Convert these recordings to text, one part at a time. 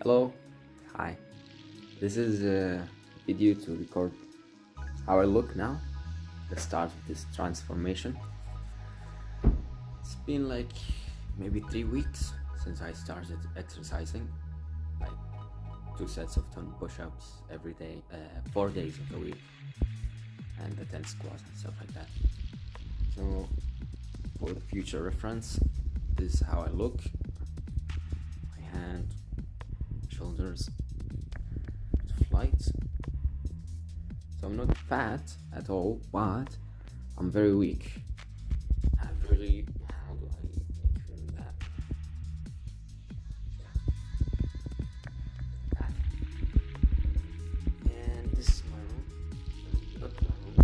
Hello, hi. This is a video to record how I look now, the start of this transformation. It's been like maybe 3 weeks since I started exercising, like 2 sets of 10 push-ups every day, 4 days of the week, and the 10 squats and stuff like that. So for the future reference, this is how I look. My hand, shoulders, flight. So I'm not fat at all, but I'm very weak. How do I make that? That. And this is my room. Not my room.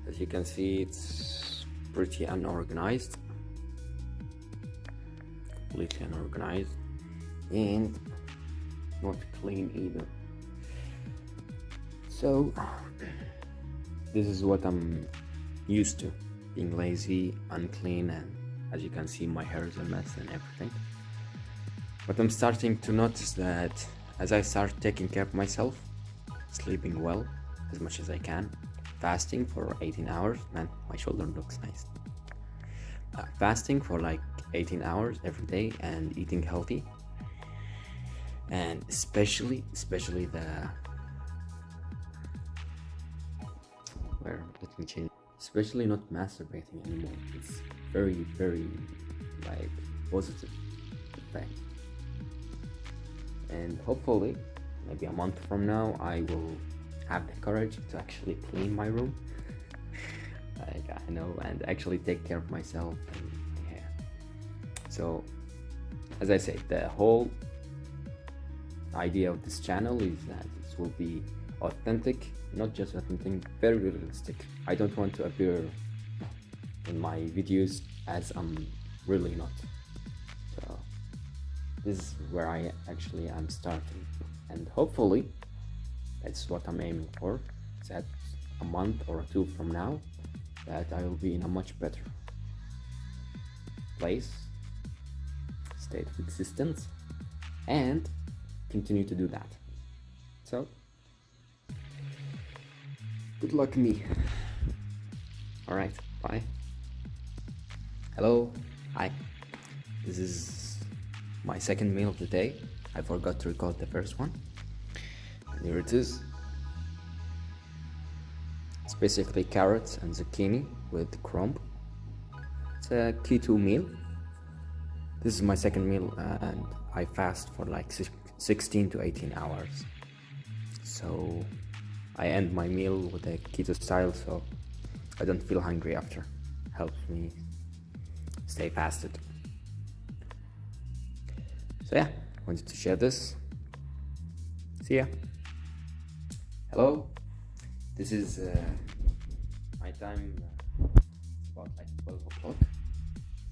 As you can see, it's pretty unorganized. Completely unorganized. And not clean either. So this is what I'm used to, being lazy, unclean, and as you can see, my hair is a mess and everything. But I'm starting to notice that as I start taking care of myself, sleeping well as much as I can, fasting for 18 hours, man, my shoulder looks nice. Fasting for like 18 hours every day and eating healthy, and especially let me change, especially not masturbating anymore. It's very like positive effect, and hopefully maybe a month from now I will have the courage to actually clean my room like I know, and actually take care of myself. And yeah, so as I say, the whole idea of this channel is that it will be authentic, not just authentic, very realistic. I don't want to appear in my videos as I'm really not. So this is where I actually am starting, and hopefully that's what I'm aiming for, that a month or two from now that I will be in a much better place, state of existence, and continue to do that. So good luck me. All right, bye. Hello, hi. This is my second meal of the day. I forgot to record the first one, and here it is. It's basically carrots and zucchini with crumb. It's a keto meal. This is my second meal, and I fast for like 16 to 18 hours. So I end my meal with a keto style, so I don't feel hungry after. Helps me stay fasted. So yeah, wanted to share this. See ya. Hello. This is my time. It's about like 12 o'clock.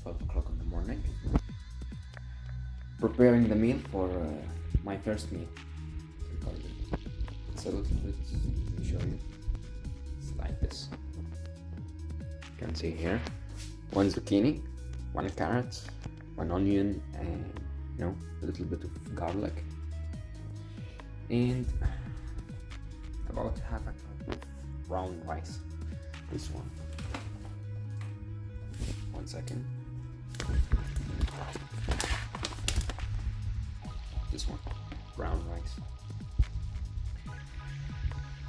12 o'clock in the morning. Preparing the meal for my first meal. It's a little bit, let me show you. It's like this. You can see here, 1 zucchini, 1 carrot, 1 onion, and a little bit of garlic, and about half a cup of brown rice. This one. 1 second. This one, brown rice.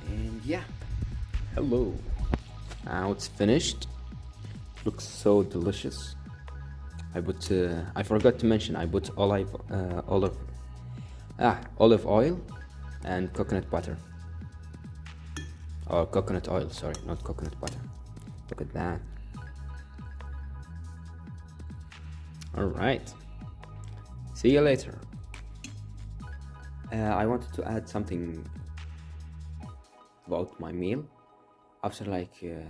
And yeah, hello. Now it's finished. Looks so delicious. I forgot to mention, I put olive oil and coconut butter. Or coconut oil, sorry, not coconut butter. Look at that. Alright. See you later. I wanted to add something about my meal. After like the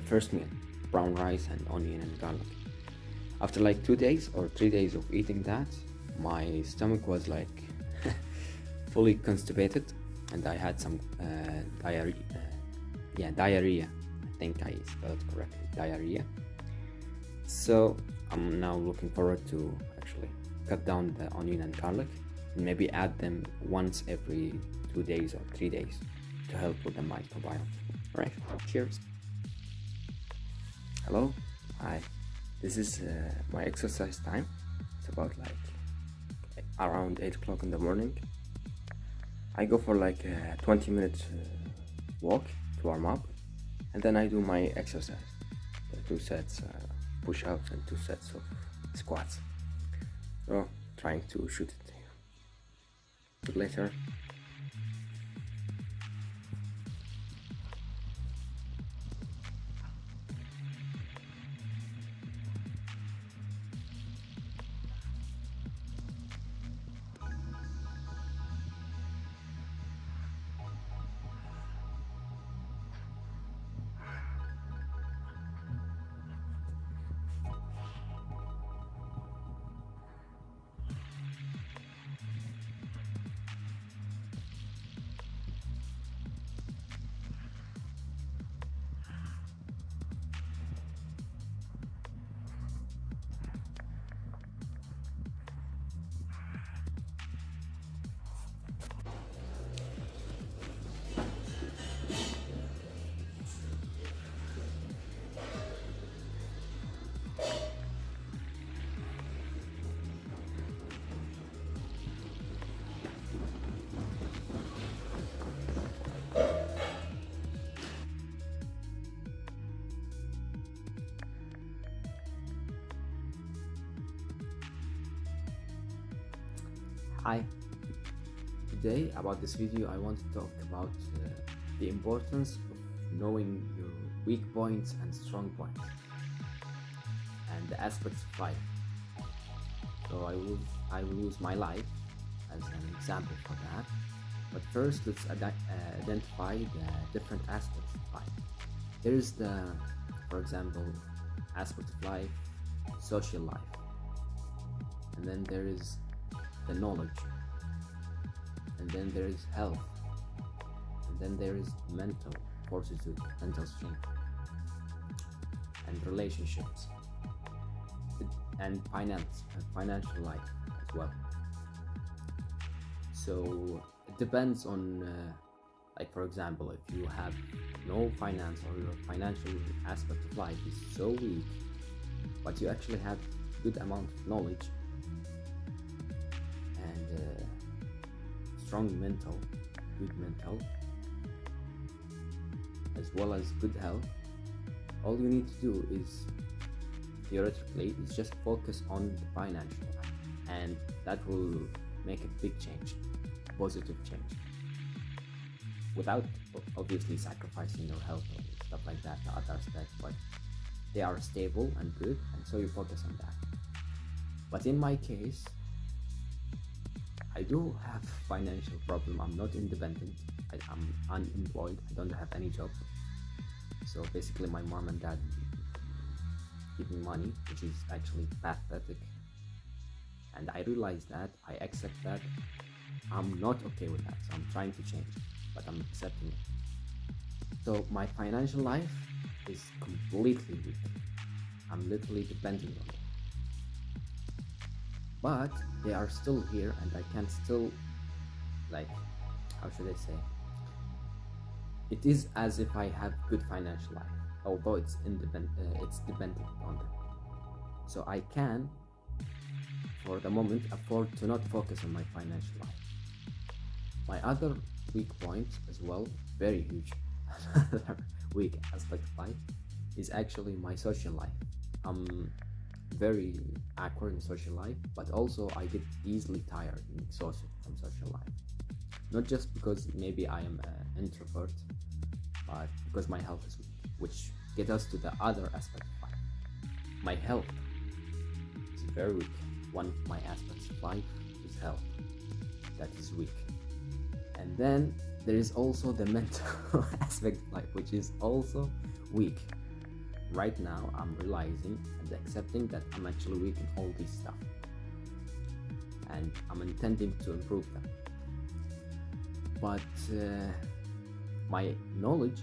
first meal, brown rice and onion and garlic. After like 2 days or 3 days of eating that, my stomach was like fully constipated, and I had some diarrhea. I think I spelled correctly, diarrhea. So I'm now looking forward to actually cut down the onion and garlic and maybe add them once every 2 days or 3 days to help with the microbiome. Right, cheers. Hello, hi. This is my exercise time. It's about like around 8 o'clock in the morning. I go for like a 20 minute walk to warm up, and then I do my exercise, the 2 sets push-ups and 2 sets of squats. So trying to shoot it later. Hi. Today about this video I want to talk about the importance of knowing your weak points and strong points and the aspects of life. So I will use my life as an example for that. But first let's identify the different aspects of life. There is for example, aspect of life, social life, and then there is the knowledge, and then there is health, and then there is mental fortitude, mental strength, and relationships, and financial life as well. So it depends on like for example, if you have no finance or your financial aspect of life is so weak, but you actually have good amount of knowledge and strong good mental, as well as good health, all you need to do is theoretically is just focus on the financial, and that will make a big change, a positive change, without obviously sacrificing your health or stuff like that, the other aspects, but they are stable and good, and so you focus on that. But in my case, I do have financial problem. I'm not independent. I'm unemployed. I don't have any job. So basically my mom and dad give me money, which is actually pathetic. And I realize that, I accept that. I'm not okay with that. So I'm trying to change, but I'm accepting it. So my financial life is completely weak. I'm literally depending on it. But they are still here, and I can still, like, how should I say? It is as if I have good financial life, although it's dependent on them. So I can, for the moment, afford to not focus on my financial life. My other weak point as well, very huge, another weak aspect of life, is actually my social life. I'm very awkward in social life, but also I get easily tired and exhausted from social life. Not just because maybe I am an introvert, but because my health is weak, which gets us to the other aspect of life. My health is very weak. One of my aspects of life is health, that is weak. And then there is also the mental aspect of life, which is also weak. Right now I'm realizing and accepting that I'm actually weak in all this stuff, and I'm intending to improve them. But my knowledge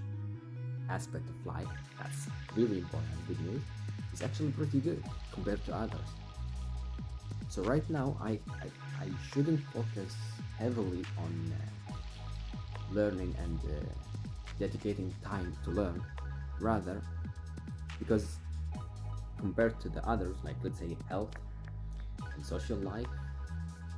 aspect of life, that's really important, good news, is actually pretty good compared to others. So right now, I shouldn't focus heavily on learning and dedicating time to learn. Rather, because compared to the others, like let's say health and social life,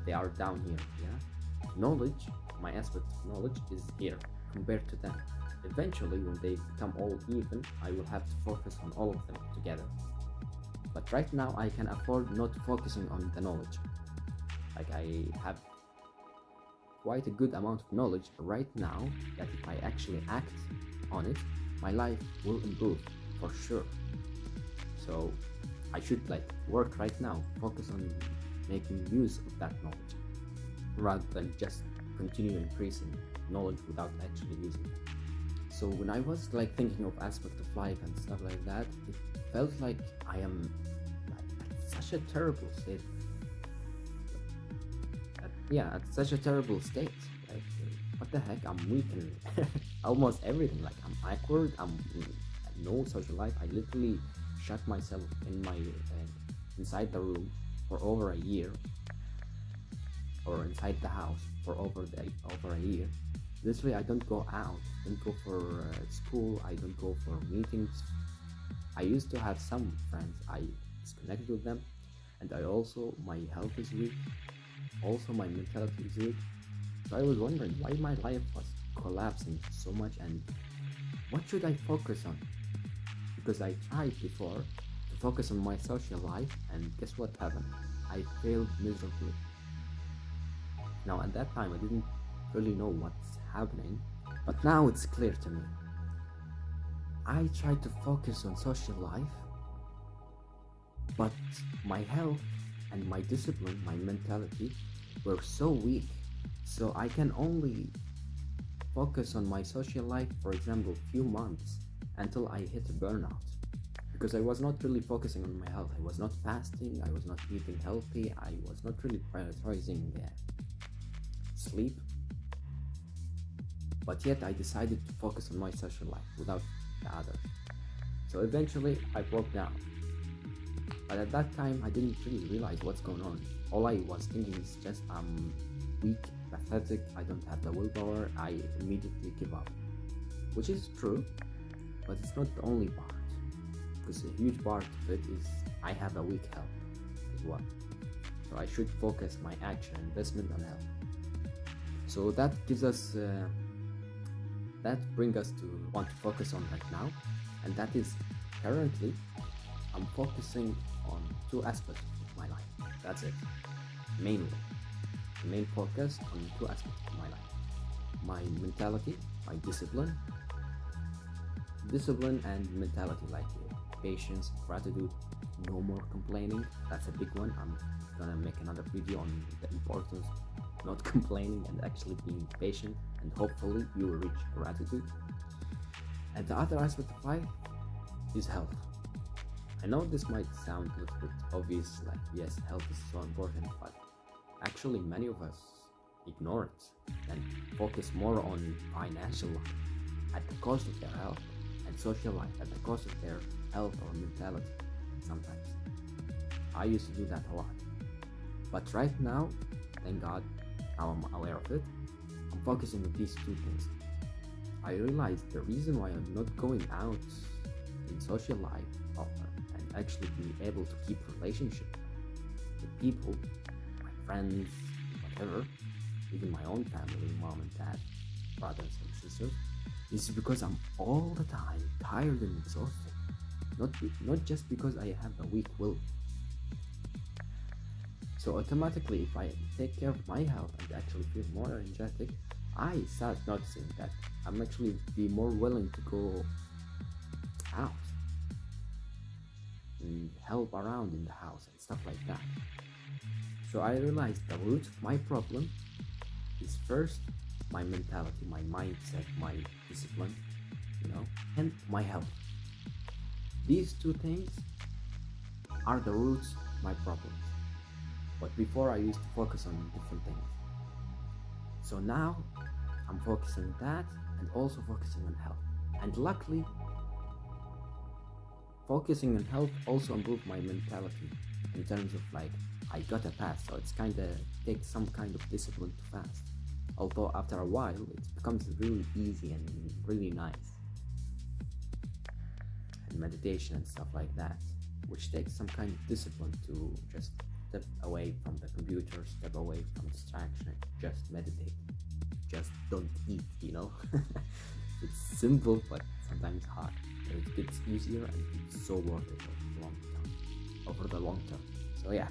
they are down here. Yeah, knowledge, my aspect of knowledge is here compared to them. Eventually, when they become all even, I will have to focus on all of them together. But right now, I can afford not focusing on the knowledge. Like I have quite a good amount of knowledge right now that if I actually act on it, my life will improve for sure. So I should like work right now, focus on making use of that knowledge rather than just continue increasing knowledge without actually using it. So when I was like thinking of aspect of life and stuff like that, it felt like I am like at such a terrible state. At such a terrible state. Like, what the heck? I'm weak in almost everything. Like, I'm awkward. No social life. I literally shut myself in my inside the room for over a year, or inside the house for over a year. Literally, I don't go out. Don't go for school. I don't go for meetings. I used to have some friends. I disconnected with them, and I also my health is weak. Also, my mentality is weak. So I was wondering why my life was collapsing so much and what should I focus on? Because I tried before to focus on my social life and guess what happened? I failed miserably. Now at that time I didn't really know what's happening, but now it's clear to me. I tried to focus on social life, but my health and my discipline, my mentality were so weak. So I can only focus on my social life, for example, few months until I hit a burnout. Because I was not really focusing on my health. I was not fasting, I was not eating healthy, I was not really prioritizing sleep. But yet I decided to focus on my social life without the others. So eventually I broke down. But at that time, I didn't really realize what's going on. All I was thinking is just I'm weak, pathetic, I don't have the willpower, I immediately give up. Which is true, but it's not the only part. Because a huge part of it is I have a weak health as well. So I should focus my action investment on health. So that gives us, that brings us to what to focus on right now. And that is currently I'm focusing on two aspects of my life. That's it. Mainly. The main focus on two aspects of my life. My mentality, my discipline. Discipline and mentality, like patience, gratitude, no more complaining. That's a big one. I'm gonna make another video on the importance of not complaining and actually being patient, and hopefully you will reach gratitude. And the other aspect of life is health. I know this might sound a little bit obvious, like yes, health is so important, but actually many of us ignore it and focus more on financial life at the cost of their health, and social life at the cost of their health or mentality sometimes. I used to do that a lot. But right now, thank God, now I'm aware of it, I'm focusing on these two things. I realized the reason why I'm not going out in social life and actually be able to keep relationship with people, my friends, whatever, even my own family, mom and dad, brothers and sisters, is because I'm all the time tired and exhausted. Not just because I have a weak will. So automatically, if I take care of my health and actually feel more energetic, I start noticing that I'm actually be more willing to go out and help around in the house and stuff like that. So I realized the root of my problem is first my mentality, my mindset, my discipline, and my health. These two things are the roots of my problems. But before I used to focus on different things. So now I'm focusing on that and also focusing on health. And luckily, Focusing on health also improved my mentality in terms of like I got a fast, so it's kind of takes some kind of discipline to fast. Although after a while it becomes really easy and really nice, and meditation and stuff like that, which takes some kind of discipline to just step away from the computer, step away from distraction, just meditate, just don't eat, you know. It's simple but sometimes hard, but it gets easier and it's so worth it over the long term. So yeah,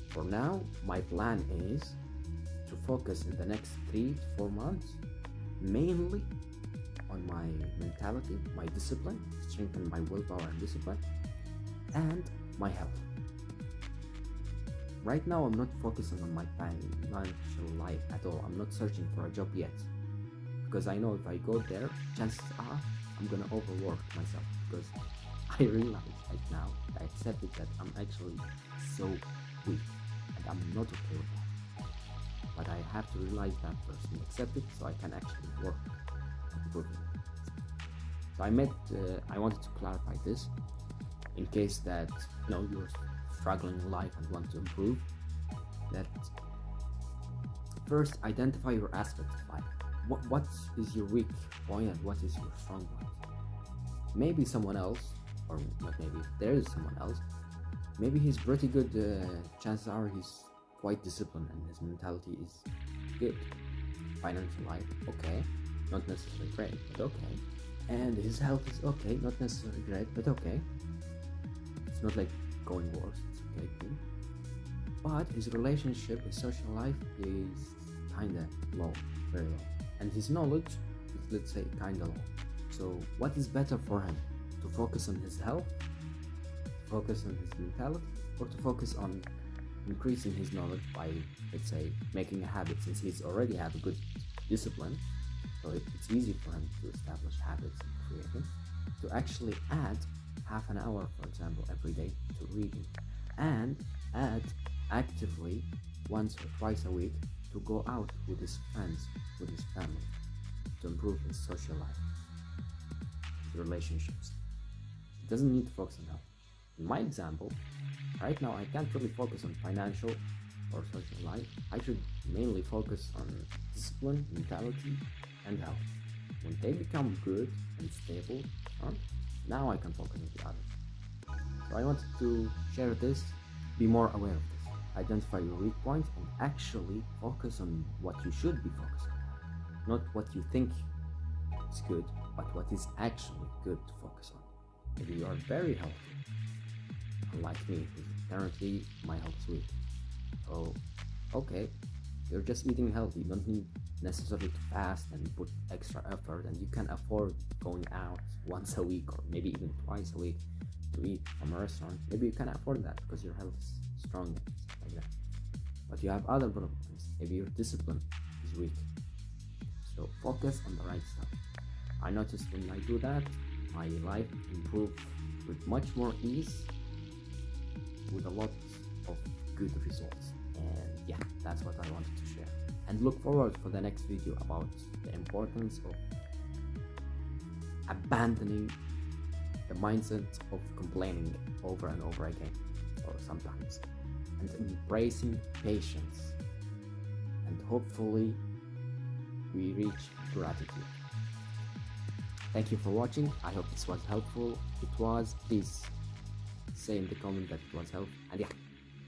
for now my plan is to focus in the next 3 to 4 months mainly on my mentality, my discipline, strengthen my willpower and discipline, and my health. Right now I'm not focusing on my financial life at all. I'm not searching for a job yet, because I know if I go there, chances are I'm gonna overwork myself, because I realize right now, I accepted that I'm actually so weak and I'm not okay with that. But I have to realize that first and accept it so I can actually work on improving it. So I wanted to clarify this in case that you're struggling in life and want to improve. That first identify your aspects of life. What is your weak point and what is your strong point? Maybe someone else, or not maybe, there is someone else, maybe he's pretty good, chances are he's quite disciplined and his mentality is good. Financial life, okay, not necessarily great, but okay. And his health is okay, not necessarily great, but okay. It's not like going worse, it's okay too. But his relationship, his social life is kinda low, very low. And his knowledge is, let's say, kinda low. So what is better for him? To focus on his health, focus on his mentality, or to focus on increasing his knowledge by, let's say, making a habit, since he's already have a good discipline, so it's easy for him to establish habits and create them, to actually add half an hour, for example, every day to reading, and add actively once or twice a week to go out with his friends, with his family, to improve his social life, his relationships. He doesn't need to focus on health. In my example, right now I can't really focus on financial or social life. I should mainly focus on discipline, mentality, and health. When they become good and stable, now I can focus on the others. So I wanted to share this, be more aware of this, identify your weak points, and actually focus on what you should be focusing on. Not what you think is good, but what is actually good to focus on. Maybe you are very healthy, unlike me, because currently my health is weak. So, okay, you're just eating healthy. You don't need necessarily to fast and put extra effort, and you can afford going out once a week or maybe even twice a week to eat from a restaurant. Maybe you can afford that because your health is strong and stuff like that. But you have other problems. Maybe your discipline is weak. So focus on the right stuff. I noticed when I do that, my life improved with much more ease, with a lot of good results. And yeah, that's what I wanted to share. And look forward for the next video about the importance of abandoning the mindset of complaining over and over again, or sometimes, and embracing patience. And hopefully we reach gratitude. Thank you for watching. I hope this was helpful. If it was, please say in the comment that it was helpful. And yeah,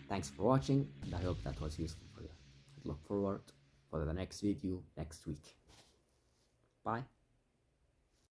thanks for watching, and I hope that was useful for you. I look forward for the next video next week. Bye.